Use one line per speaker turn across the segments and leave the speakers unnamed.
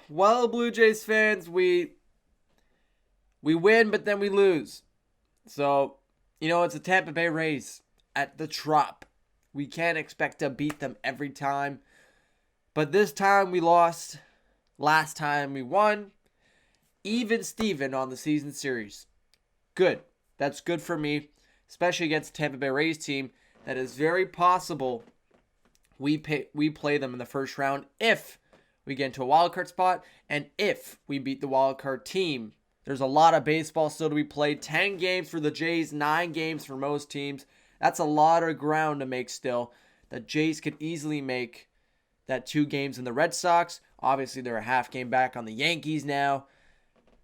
Well, Blue Jays fans, we win, but then we lose. So, it's a Tampa Bay Rays at the Trop. We can't expect to beat them every time. But this time we lost. Last time we won. Even Steven on the season series. Good. That's good for me, especially against the Tampa Bay Rays team. That is very possible we play them in the first round if we get into a wild card spot and if we beat the wild card team. There's a lot of baseball still to be played. 10 games for the Jays, 9 games for most teams. That's a lot of ground to make still. The Jays could easily make that 2 games in the Red Sox. Obviously, they're a half game back on the Yankees now.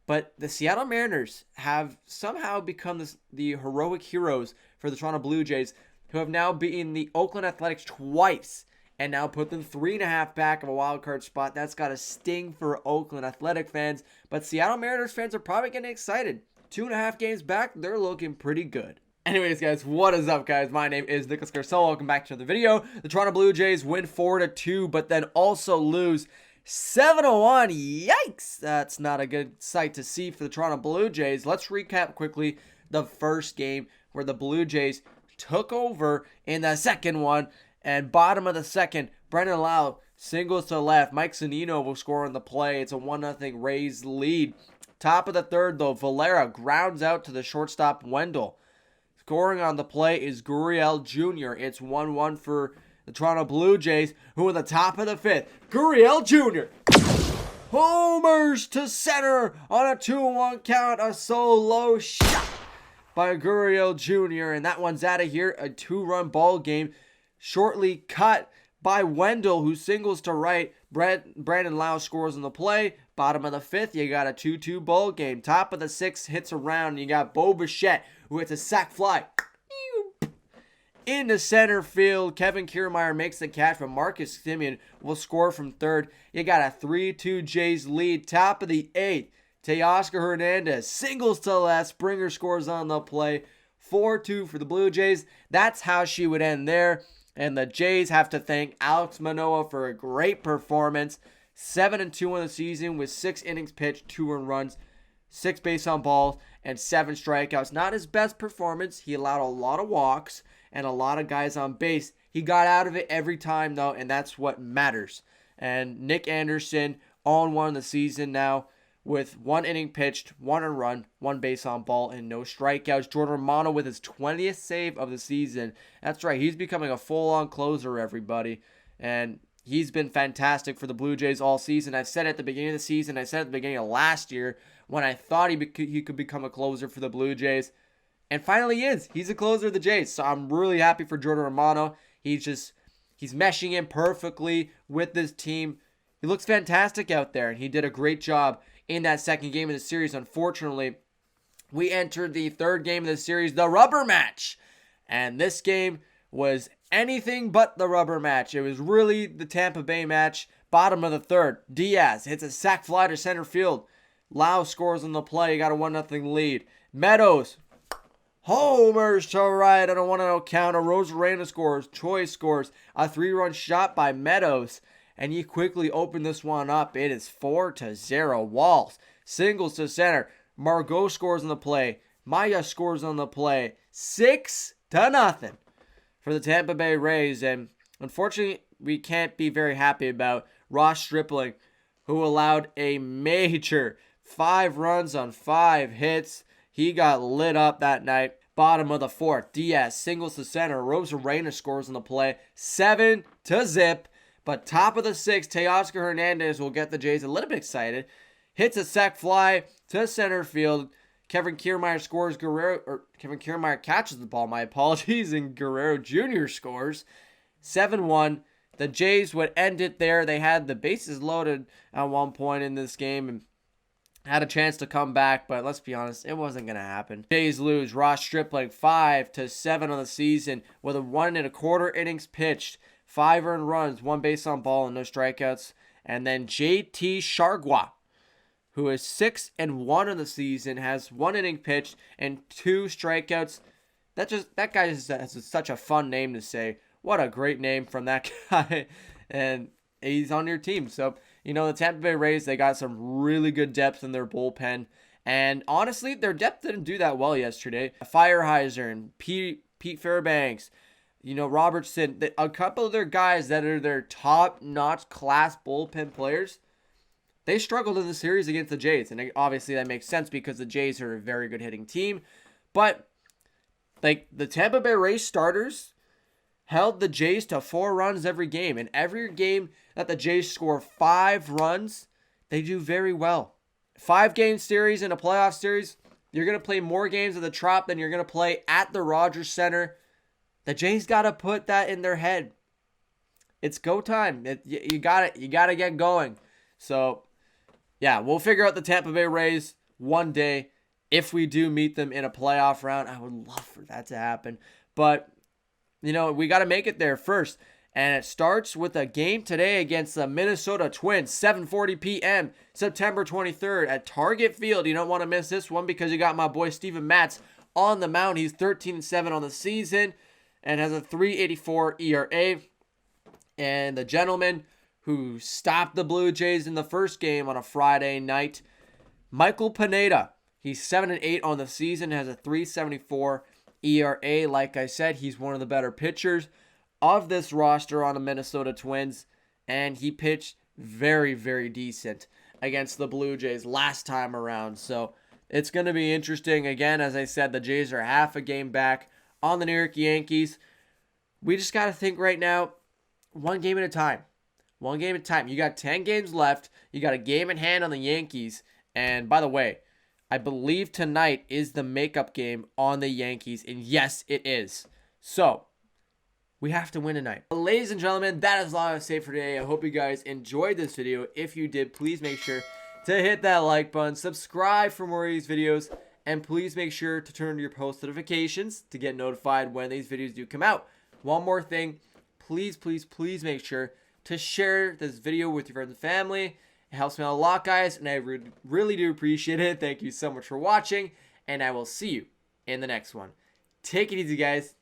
But the Seattle Mariners have somehow become the heroic heroes for the Toronto Blue Jays, who have now beaten the Oakland Athletics twice and now put them 3.5 back of a wild card spot. That's got a sting for Oakland Athletic fans. But Seattle Mariners fans are probably getting excited. 2.5 games back, they're looking pretty good. Anyways, guys, what is up, guys? My name is Nicholas Garcelle. Welcome back to the video. The Toronto Blue Jays win 4-2, but then also lose 7-1. Yikes! That's not a good sight to see for the Toronto Blue Jays. Let's recap quickly the first game where the Blue Jays took over in the second one. And bottom of the second, Brendan Lau singles to left. Mike Zunino will score on the play. It's a 1-0 Rays lead. Top of the third, though, Valera grounds out to the shortstop Wendell. Scoring on the play is Gurriel Jr. It's 1-1 for the Toronto Blue Jays, who in the top of the fifth, Gurriel Jr. homers to center on a 2-1 count. A solo shot by Gurriel Jr. And that one's out of here. A 2-run ball game. Shortly cut by Wendell, who singles to right. Brandon Lau scores on the play. Bottom of the fifth, you got a 2-2 ball game. Top of the sixth hits around. You got Bo Bichette, who hits a sac fly into center field. Kevin Kiermaier makes the catch, but Marcus Semien will score from third. You got a 3-2 Jays lead. Top of the eighth, Teoscar Hernandez singles to left. Springer scores on the play. 4-2 for the Blue Jays. That's how she would end there. And the Jays have to thank Alex Manoah for a great performance. 7-2 in the season with 6 innings pitched, 2 earned runs, 6 base on balls, and 7 strikeouts. Not his best performance. He allowed a lot of walks and a lot of guys on base. He got out of it every time, though, and that's what matters. And Nick Anderson on 1 in the season now with 1 inning pitched, 1 earned run, 1 base on ball, and no strikeouts. Jordan Romano with his 20th save of the season. That's right, he's becoming a full-on closer, everybody. And he's been fantastic for the Blue Jays all season. I've said it at the beginning of the season. I said it at the beginning of last year when I thought he could become a closer for the Blue Jays. And finally he is. He's a closer of the Jays. So I'm really happy for Jordan Romano. He's meshing in perfectly with this team. He looks fantastic out there, and he did a great job in that second game of the series. Unfortunately, we entered the third game of the series, the rubber match. And this game was anything but the rubber match. It was really the Tampa Bay match. Bottom of the third, Diaz hits a sac fly to center field. Lau scores on the play. You got a 1-0 lead. Meadows homers to right on a 1-0 count. A Rosarena scores. Choi scores. A 3-run shot by Meadows. And you quickly open this one up. It is 4-0. Walls singles to center. Margot scores on the play. Maya scores on the play. 6-0 for the Tampa Bay Rays. And unfortunately, we can't be very happy about Ross Stripling, who allowed a major 5 runs on 5 hits. He got lit up that night. Bottom of the fourth, Diaz singles to center. Rosarena scores on the play. 7-0. But top of the sixth, Teoscar Hernandez will get the Jays a little bit excited. Hits a sac fly to center field. Kevin Kiermaier scores. Kevin Kiermaier catches the ball. My apologies. And Guerrero Jr. scores. 7-1. The Jays would end it there. They had the bases loaded at one point in this game and had a chance to come back, but let's be honest, it wasn't going to happen. Jays lose. Ross Stripling 5-7 on the season with a 1 1/4 innings pitched, 5 earned runs, 1 base on ball, and no strikeouts. And then JT Chargois, who is 6-1 on the season, has 1 inning pitched and 2 strikeouts. That guy has such a fun name to say. What a great name from that guy. And he's on your team. So, You know, the Tampa Bay Rays, they got some really good depth in their bullpen. And honestly, their depth didn't do that well yesterday. Fireheiser and Pete Fairbanks, you know, Robertson, a couple of their guys that are their top-notch class bullpen players, they struggled in the series against the Jays. And obviously that makes sense because the Jays are a very good hitting team. But, like, the Tampa Bay Rays starters held the Jays to 4 runs every game. And every game that the Jays score 5 runs, they do very well. 5-game series in a playoff series, you're going to play more games at the Trop than you're going to play at the Rogers Center. The Jays got to put that in their head. It's go time. You got it. You got to get going. So, yeah, we'll figure out the Tampa Bay Rays one day if we do meet them in a playoff round. I would love for that to happen. But, you know, we got to make it there first. And it starts with a game today against the Minnesota Twins, 7:40 p.m., September 23rd at Target Field. You don't want to miss this one because you got my boy Steven Matz on the mound. He's 13-7 on the season and has a 3.84 ERA. And the gentleman who stopped the Blue Jays in the first game on a Friday night, Michael Pineda. He's 7-8 on the season, has a 3.74 ERA. Like I said, he's one of the better pitchers of this roster on the Minnesota Twins, and he pitched very, very decent against the Blue Jays last time around. So it's going to be interesting. Again, as I said, the Jays are half a game back on the New York Yankees. We just got to think right now, one game at a time. One game at a time. You got 10 games left. You got a game in hand on the Yankees. And by the way, I believe tonight is the makeup game on the Yankees. And yes, it is. So, we have to win tonight. Ladies and gentlemen, that is all I have to say for today. I hope you guys enjoyed this video. If you did, please make sure to hit that like button, subscribe for more of these videos, and please make sure to turn on your post notifications to get notified when these videos do come out. One more thing, please, please, please make sure to share this video with your friends and family. It helps me out a lot, guys, and I really do appreciate it. Thank you so much for watching, and I will see you in the next one. Take it easy, guys.